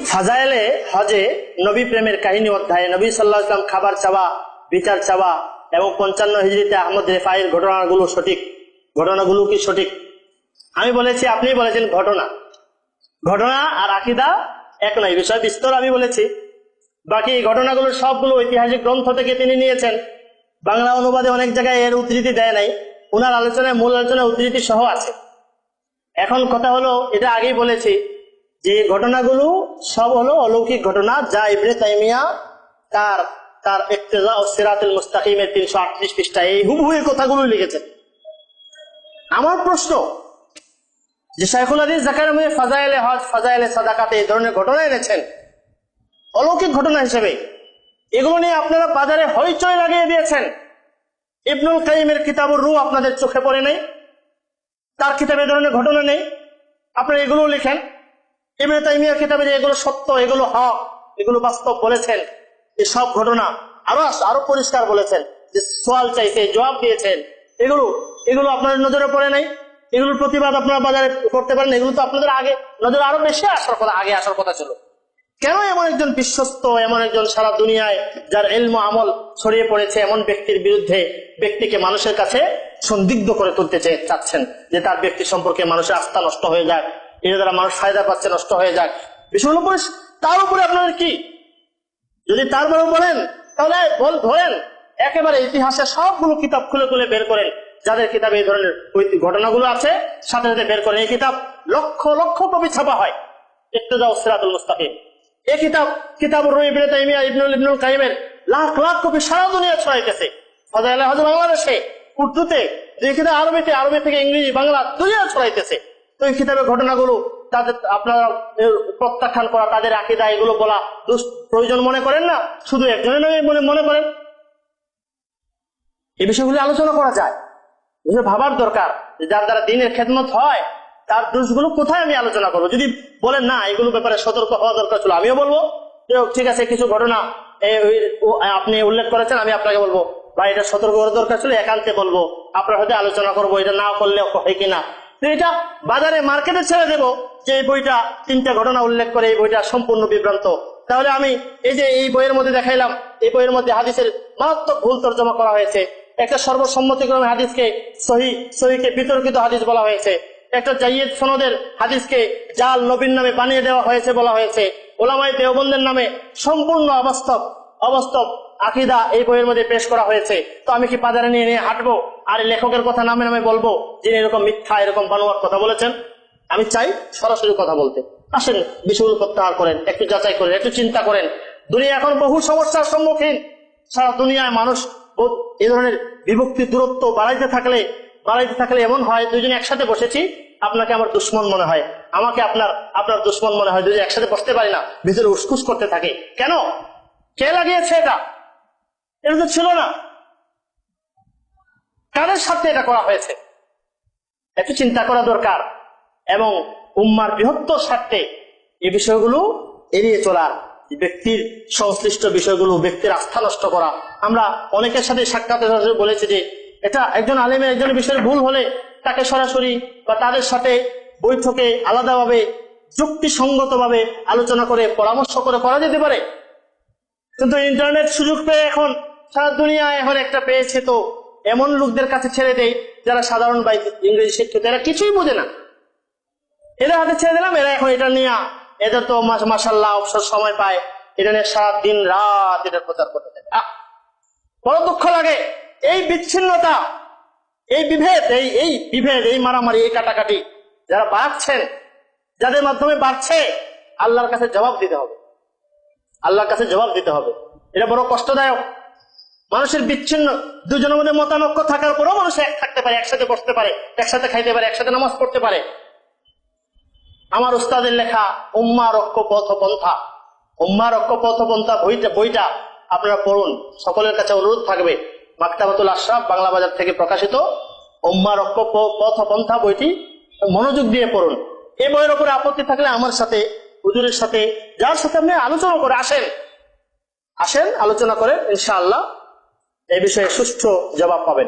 ফাজাইলে হজে নবী প্রেমের কাহিনী অধ্যায়ে নবী সাল্লাল্লাহু আলাইহি ওয়াসাল্লাম খাবার চাওয়া, বিচার চাওয়া এবং 55 হিজরিতে আহমদ রেফাইর ঘটনাগুলো সঠিক, ঘটনাগুলো কি সঠিক? আমি বলেছি, আপনি বলেছেন ঘটনা। ঘটনা আর আকীদা এক নয়, বিষয় বিস্তর আমি বলেছি। বাকি এই ঘটনাগুলো সবগুলো ঐতিহাসিক গ্রন্থ থেকে তিনি নিয়েছেন। বাংলা অনুবাদে অনেক জায়গায় এর উদ্ধৃতি দেয় নাই, ওনার আলোচনায় মূল আলোচনায় উদ্ধৃতি সহ আছে। এখন কথা হলো, এটা আগেই বলেছি যে ঘটনাগুলো সব হলো অলৌকিক ঘটনা, যা ইবনে তাইমিয়া তার ইক্তেজা ও সিরাতুল মুস্তাকিমের 338 পৃষ্ঠায় এই হুবহু এই কথাগুলো লিখেছেন। আমার প্রশ্ন যে শাইখুল হাদিস যাকারিয়া মুহাম্মদ ফাজাইলে হজ, ফাজাইলে সাদাকাতে এই ধরনের ঘটনা এনেছেন অলৌকিক ঘটনা হিসেবে, এগুলো নিয়ে আপনারা বাজারে হইচই লাগিয়ে দিয়েছেন। ইবনুল কাইমের কিতাবুর রূহ আপনাদের চোখে পড়ে নাই? তার কিতাবে এই ধরনের ঘটনা নেই? আপনারা এগুলো লিখেন। ইবনে তাইমিয়ার কিতাবে যে এগুলো সত্য, এগুলো হক, এগুলো বাস্তব বলেছেন, এই সব ঘটনা আরো পরিষ্কার বলেছেন যে সওয়াল চাইছে, জবাব দিয়েছেন, এগুলো আপনাদের নজরে পড়ে নাই? এগুলোর প্রতিবাদ আপনারা বাজারে করতে পারেন? এগুলো তো আপনাদের আগে নজরে আরো বেশি আসার কথা ছিল। কেন এমন একজন বিশ্বস্ত, এমন একজন সারা দুনিয়ায় যার ইলম আমল ছড়িয়ে পড়েছে এমন ব্যক্তির বিরুদ্ধে ব্যক্তিকে মানুষের কাছে সন্দিগ্ধ করে তুলতে চাচ্ছেন যে তার ব্যক্তি সম্পর্কে মানুষের আস্থা নষ্ট হয়ে যাক, এর দ্বারা মানুষ ফায়দা পাচ্ছে, নষ্ট হয়ে যাক? বিষয়গুলো তার উপরে আপনাদের কি? যদি তার বড় বলেন তাহলে ধরেন একেবারে ইতিহাসের সবগুলো কিতাব খুলে খুলে বের করেন, যাদের কিতাবে এই ধরনের ঘটনাগুলো আছে, সাথে সাথে বের করেন। এই কিতাব লক্ষ লক্ষ কপি ছাপা হয়, ইক্তেজা ও সিরাতুল মুস্তাকিম। এই কিতাবুর রূহ ইবনে তাইমিয়া ইবনুল কাইমের লাখ লাখ কপি সারা দুনিয়া ছড়াইতেছে। ফাজাইলে হজ বাংলাদেশে, উর্দুতে, এই কিতাব আরবি থেকে ইংরেজি, বাংলা দুনিয়া ছড়াইতেছে। তো এই কিতাবের ঘটনাগুলো তাদের আপনারা প্রত্যাখ্যান করা, তাদের আকীদা এগুলো বলা প্রয়োজন মনে করেন না? শুধু একজনের নয় মনে করেন? এই বিষয়গুলি আলোচনা করা যায়, ভাবার দরকার যার দ্বারা দিনের খেদমত হয় তার দোষগুলো কোথায় আমি আলোচনা করবো। যদি বলেন না এগুলো ব্যাপারে সতর্ক হওয়া দরকার ছিল, আমিও বলবো ঠিক আছে, কিছু ঘটনা আপনি উল্লেখ করেছেন, আমি আপনাকে বলবো ভাই এটা সতর্ক হওয়ার দরকার ছিল, একান্তে বলবো, আপনার হয়তো আলোচনা করবো, এটা না করলে হয় কিনা। এটা বাজারে মার্কেটে ছেড়ে দেবো যে এই বইটা 3টা ঘটনা উল্লেখ করে এই বইটা সম্পূর্ণ বিভ্রান্ত। তাহলে আমি এই বইয়ের মধ্যে দেখাইলাম, এই বইয়ের মধ্যে হাদিসের মারাত্মক ভুল তর্জমা করা হয়েছে। একটা সর্বসম্মতিক্রমে হাদিসকে সহিকে বিতর্কিত হাদিস বলা হয়েছে। একটা জাইয়েদ সনদের হাদিসকে জাল নবীর নামে বানিয়ে দেওয়া হয়েছে বলা হয়েছে। ওলামায়ে দেওবন্দের নামে সম্পূর্ণ অবাস্তব আকীদা এই বইয়ের মধ্যে পেশ করা হয়েছে। তো আমি কি বাজারে নিয়ে হাঁটবো আর লেখকের কথা নামে নামে বলবো যিনি এরকম মিথ্যা, এরকম বানোয়াট কথা বলেছেন? আমি চাই সরাসরি কথা বলতে। আসেন, বিষয়গুলো প্রত্যাহার করেন, একটু যাচাই করেন, একটু চিন্তা করেন। দুনিয়া এখন বহু সমস্যার সম্মুখীন। সারা দুনিয়ায় মানুষ এই ধরনের বিভক্তি, দূরত্ব বাড়াইতে থাকলে এমন হয়, দুইজন একসাথে বসেছি, আপনাকে আমার দুশ্মন মনে হয়, আমাকে আপনার দুশ্মন মনে হয়, দুজন একসাথে বসতে পারি না, ভিতরে উসকুস করতে থাকে। কেন? কে লাগিয়েছে এটা? এটা তো ছিল না। কাদের সাথে এটা করা হয়েছে? একটু চিন্তা করা দরকার। এবং উম্মার বৃহত্তর স্বার্থে এই বিষয়গুলো এড়িয়ে চলার, ব্যক্তির সংশ্লিষ্ট বিষয়গুলো, ব্যক্তির আস্থা নষ্ট করা। আমরা অনেকের সাথে সাক্ষাতে বলেছি যে এটা একজন আলেমের একজনের বিষয়ে ভুল হলে তাকে সরাসরি বা তাদের সাথে বৈঠকে আলাদাভাবে যুক্তিসঙ্গতভাবে আলোচনা করে পরামর্শ করে করা যেতে পারে। কিন্তু ইন্টারনেট সুযোগ পেয়ে এখন সারা দুনিয়া এখন একটা পেয়েছে, তো এমন লোকদের কাছে ছেড়ে দেয় যারা সাধারণ বা ইংরেজি শিক্ষিত, এরা কিছুই বোঝে না, এদের হাতে ছেড়ে দিলাম। এরা এখন এটা নিয়ে, এদের তো মাশাআল্লাহ অবসর সময় পায়, এটা নিয়ে সারা দিন রাত এটা প্রচার করতে থাকে। বড় দুঃখ লাগে এই বিচ্ছিন্নতা, এই বিভেদ, এই মারামারি, এই কাটাকাটি যারা বাড়ছেন, যাদের মাধ্যমে বাড়ছে, আল্লাহর কাছে জবাব দিতে হবে। এটা বড় কষ্টদায়ক। মানুষের বিচ্ছিন্ন, দুজনের মধ্যে মতানৈক্য থাকার পরেও মানুষ এক থাকতে পারে, একসাথে বসতে পারে, একসাথে খাইতে পারে, একসাথে নামাজ পড়তে পারে। আমার উস্তাদের লেখা উম্মাহ ঐক্য পথপন্থা বইটা আপনারা পড়ুন। সকলের কাছে অনুরোধ থাকবে, মাকতাবাতুল আশরাফ বাংলা বাজার থেকে প্রকাশিত উম্মাহ ঐক্য পথপন্থা বইটি মনোযোগ দিয়ে পড়ুন। এই বইয়ের উপরে আপত্তি থাকলে আমার সাথে, হুজুরের সাথে, যার সাথে আপনি আলোচনা করে আসেন, আলোচনা করেন, ইনশাআল্লাহ এই বিষয়ে সুষ্ঠু জবাব পাবেন।